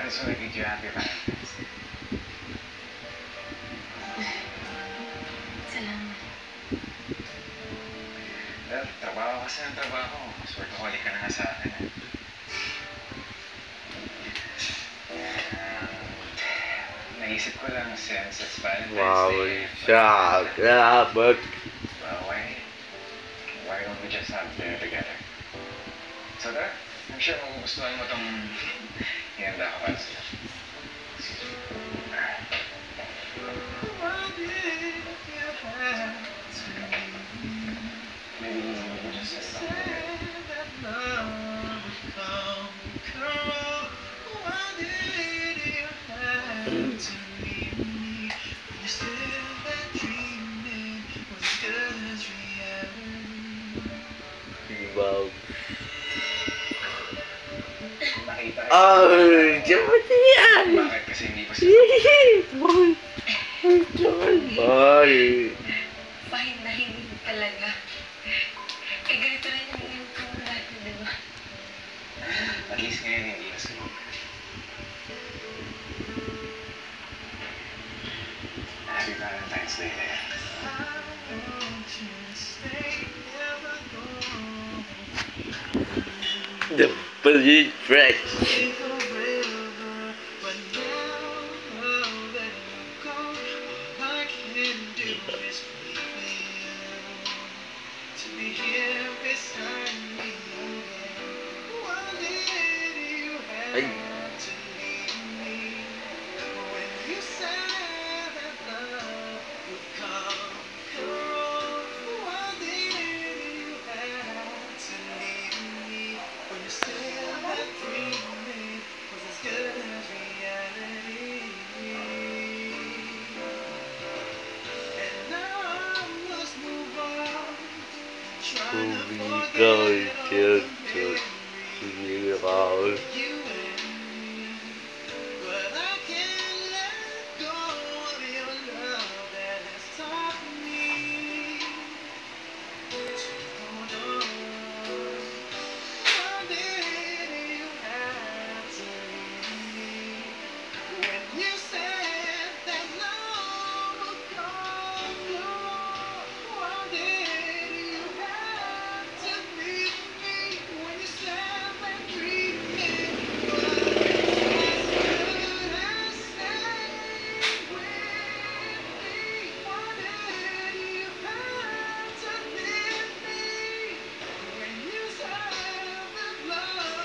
just want to bid you happy Valentine's Day. Salamat. Well, trabaho kasi ng trabaho. Workaholic ka na nga sa akin eh. Naisip ko lang since it's Valentine's Day. Wow, but Well, why don't we just have dinner together? So there, I'm sure magugustuhan mo tong hinanda ko para sa'yo. Maybe we could just set it up. wow. Nakita ko. Oh, diyan yan. Bakit kasi hindi pa siya? Boy. Boy. Fine na hindi talaga. Eh, ganito rin yung income natin, di ba? At least ngayon hindi na sa'yo. Happy Valentine's Day, Leia. The police track. Ay. We go to the house.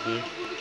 Hmm?